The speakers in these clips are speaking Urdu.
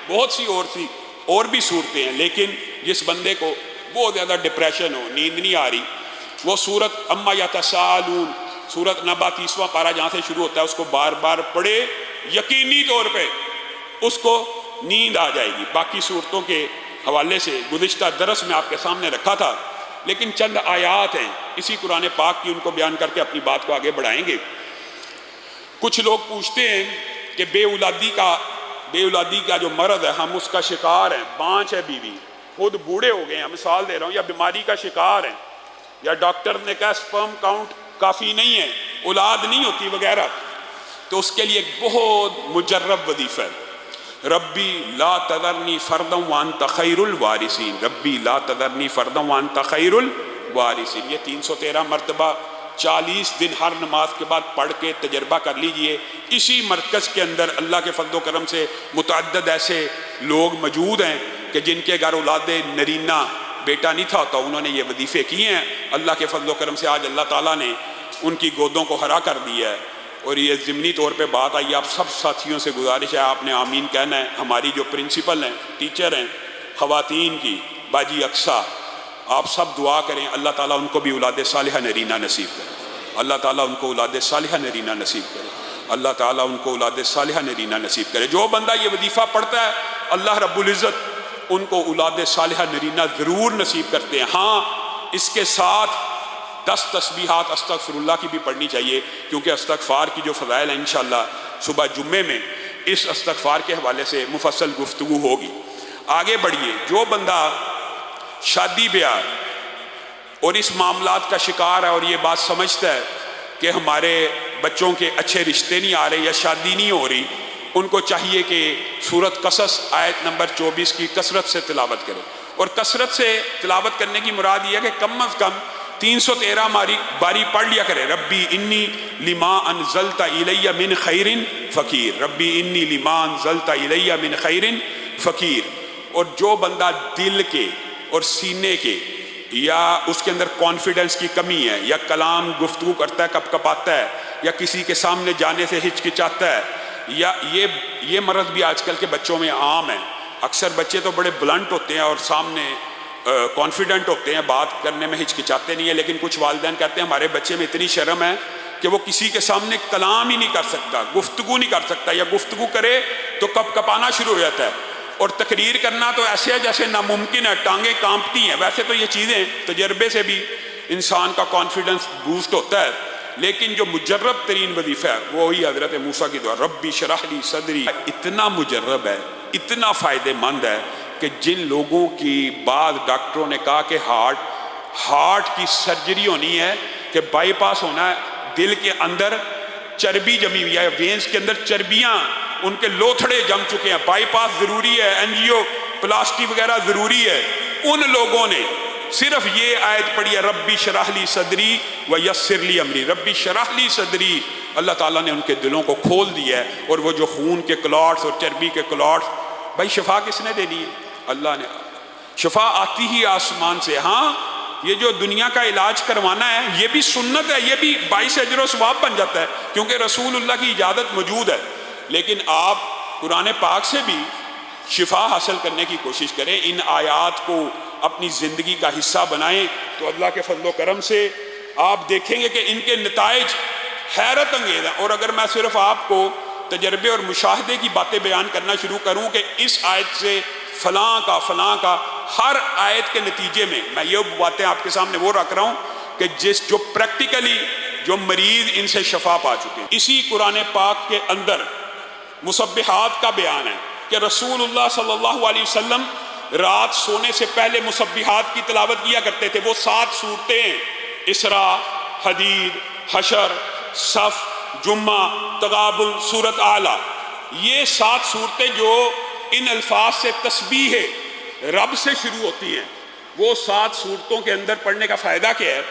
بہت سی اور بھی صورتیں ہیں، لیکن جس بندے کو بہت زیادہ ڈپریشن ہو، نیند نہیں آ رہی، وہ سورت اما یتساءلون، سورت نبا 30واں پارہ جہاں سے شروع ہوتا ہے، اس کو بار بار پڑھے، یقینی طور پہ اس کو نیند آ جائے گی۔ باقی صورتوں کے حوالے سے گزشتہ درس میں آپ کے سامنے رکھا تھا، لیکن چند آیات ہیں اسی قرآن پاک کی، ان کو بیان کر کے اپنی بات کو آگے بڑھائیں گے۔ کچھ لوگ پوچھتے ہیں کہ بے اولادی کا جو مرض ہے، ہم اس کا شکار ہیں، بانچ ہے بیوی، خود بوڑھے ہو گئے ہیں، مثال دے رہا ہوں، یا بیماری کا شکار ہیں، یا ڈاکٹر نے کہا سپرم کاؤنٹ کافی نہیں ہے، اولاد نہیں ہوتی وغیرہ، تو اس کے لیے ایک بہت مجرب وظیفہ ہے، ربی لا تذرنی فردا وانت خیر الوارثین، ربی لا تذرنی فردا وانت خیر الوارثین۔ یہ 313 مرتبہ 40 دن ہر نماز کے بعد پڑھ کے تجربہ کر لیجئے۔ اسی مرکز کے اندر اللہ کے فضل و کرم سے متعدد ایسے لوگ موجود ہیں کہ جن کے گھر اولاد نرینہ بیٹا نہیں تھا ہوتا، انہوں نے یہ وظیفے کیے ہیں، اللہ کے فضل و کرم سے آج اللہ تعالیٰ نے ان کی گودوں کو ہرا کر دیا ہے۔ اور یہ ضمنی طور پہ بات آئی، آپ سب ساتھیوں سے گزارش ہے، آپ نے آمین کہنا ہے۔ ہماری جو پرنسپل ہیں، ٹیچر ہیں خواتین کی، باجی اقصیٰ، آپ سب دعا کریں اللہ تعالیٰ ان کو بھی اولاد صالحہ نرینہ نصیب کرے، اللہ تعالیٰ ان کو اولاد صالحہ نرینہ نصیب کرے، اللہ تعالیٰ ان کو اولاد صالحہ نرینہ نصیب کرے۔ جو بندہ یہ وظیفہ پڑھتا ہے اللہ رب العزت ان کو اولاد صالحہ نرینہ ضرور نصیب کرتے ہیں۔ ہاں، اس کے ساتھ 10 تسبیحات استغفر اللہ کی بھی پڑھنی چاہیے، کیونکہ استغفار کی جو فضائل ہیں انشاءاللہ صبح جمعے میں اس استغفار کے حوالے سے مفصل گفتگو ہوگی۔ آگے بڑھیے، جو بندہ شادی بیاہ اور اس معاملات کا شکار ہے اور یہ بات سمجھتا ہے کہ ہمارے بچوں کے اچھے رشتے نہیں آ رہے یا شادی نہیں ہو رہی، ان کو چاہیے کہ سورۃ قصص آیت نمبر 24 کی کثرت سے تلاوت کرے۔ اور کثرت سے تلاوت کرنے کی مراد یہ ہے کہ کم از کم 313 باری پڑھ لیا کرے، ربی انی لما انزلت الی من خیر فقیر، ربی انی لما انزلت الی من خیر فقیر۔ اور جو بندہ دل کے اور سینے کے یا اس کے اندر کانفیڈنس کی کمی ہے، یا کلام گفتگو کرتا ہے کپ کپاتا ہے، یا کسی کے سامنے جانے سے ہچکچاتا ہے، یا یہ مرض بھی آج کل کے بچوں میں عام ہے۔ اکثر بچے تو بڑے بلنٹ ہوتے ہیں اور سامنے کانفیڈنٹ ہوتے ہیں، بات کرنے میں ہچکچاتے نہیں ہیں، لیکن کچھ والدین کہتے ہیں ہمارے بچے میں اتنی شرم ہے کہ وہ کسی کے سامنے کلام ہی نہیں کر سکتا، گفتگو نہیں کر سکتا، یا گفتگو کرے تو کپ کپانا شروع ہو جاتا ہے، اور تقریر کرنا تو ایسے ہے جیسے ناممکن ہے، ٹانگیں کانپتی ہیں۔ ویسے تو یہ چیزیں تجربے سے بھی انسان کا کانفیڈنس بوسٹ ہوتا ہے، لیکن جو مجرب ترین وظیفہ ہے وہی حضرت موسیٰ کی دعا، ربی شرح لی صدری، اتنا مجرب ہے، اتنا فائدہ مند ہے کہ جن لوگوں کی بعض ڈاکٹروں نے کہا کہ ہارٹ کی سرجری ہونی ہے، کہ بائی پاس ہونا ہے، دل کے اندر چربی جمی ہوئی ہے، وینز کے اندر چربیاں ان کے لوتھڑے جم چکے ہیں، بائی پاس ضروری ہے، انجیو پلاسٹی وغیرہ ضروری ہے، ان لوگوں نے صرف یہ آیت پڑھی ہے، ربی شرح لی صدری ویسر لی امری، ربی شرح لی صدری، اللہ تعالیٰ نے ان کے دلوں کو کھول دیا ہے، اور وہ جو خون کے کلاٹس اور چربی کے کلاٹس، بھائی شفا کس نے دینی ہے؟ اللہ نے۔ شفا آتی ہی آسمان سے۔ ہاں، یہ جو دنیا کا علاج کروانا ہے یہ بھی سنت ہے، یہ بھی باعث اجر و ثواب بن جاتا ہے، کیونکہ رسول اللہ کی اجازت موجود ہے، لیکن آپ قرآن پاک سے بھی شفا حاصل کرنے کی کوشش کریں، ان آیات کو اپنی زندگی کا حصہ بنائیں، تو اللہ کے فضل و کرم سے آپ دیکھیں گے کہ ان کے نتائج حیرت انگیز ہیں۔ اور اگر میں صرف آپ کو تجربے اور مشاہدے کی باتیں بیان کرنا شروع کروں کہ اس آیت سے فلاں کا ہر آیت کے نتیجے میں یہ باتیں آپ کے سامنے وہ رکھ رہا ہوں کہ جو پریکٹیکلی جو مریض ان سے شفا پا چکے ہیں۔ اسی قرآن پاک کے اندر مسبحات کا بیان ہے کہ رسول اللہ صلی اللہ علیہ وسلم رات سونے سے پہلے مسبحات کی تلاوت کیا کرتے تھے۔ وہ 7 صورتیں ہیں، اسراء، حدید، حشر، صف، جمعہ، تغابن، سورۃ اعلیٰ، یہ 7 صورتیں جو ان الفاظ سے تسبیح رب سے شروع ہوتی ہیں، وہ 7 صورتوں کے اندر پڑھنے کا فائدہ کیا ہے؟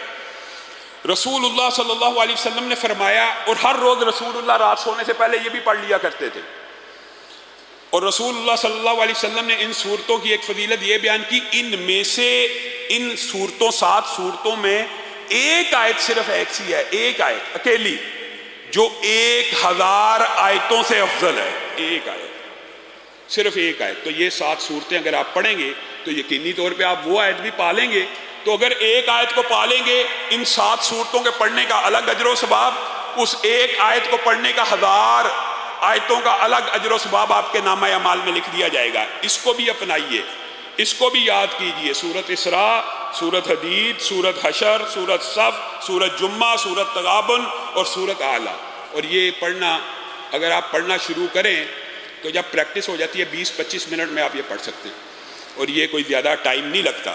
رسول اللہ صلی اللہ علیہ وسلم نے فرمایا، اور ہر روز رسول اللہ رات سونے سے پہلے یہ بھی پڑھ لیا کرتے تھے، اور رسول اللہ صلی اللہ علیہ وسلم نے ان صورتوں کی ایک فضیلت یہ بیان کی، ان میں سے ان صورتوں 7 صورتوں میں ایک آیت صرف ایک سی ہے، ایک آیت اکیلی جو 1000 آیتوں سے افضل ہے، ایک آیت صرف ایک آیت. تو یہ 7 صورتیں اگر آپ پڑھیں گے تو یقینی طور پہ آپ وہ آیت بھی پالیں گے. تو اگر ایک آیت کو پالیں گے ان 7 صورتوں کے پڑھنے کا الگ اجر و ثواب، اس ایک آیت کو پڑھنے کا 1000 آیتوں کا الگ اجر و ثواب آپ کے نامہ اعمال میں لکھ دیا جائے گا. اس کو بھی اپنائیے، اس کو بھی یاد کیجئے. سورۃ اسراء، سورۃ حدید، سورۃ حشر، سورۃ صف، سورۃ جمعہ، سورۃ تغابن اور سورۃ اعلیٰ. اور یہ پڑھنا اگر آپ پڑھنا شروع کریں تو جب پریکٹس ہو جاتی ہے 20-25 منٹ میں آپ یہ پڑھ سکتے ہیں، اور یہ کوئی زیادہ ٹائم نہیں لگتا.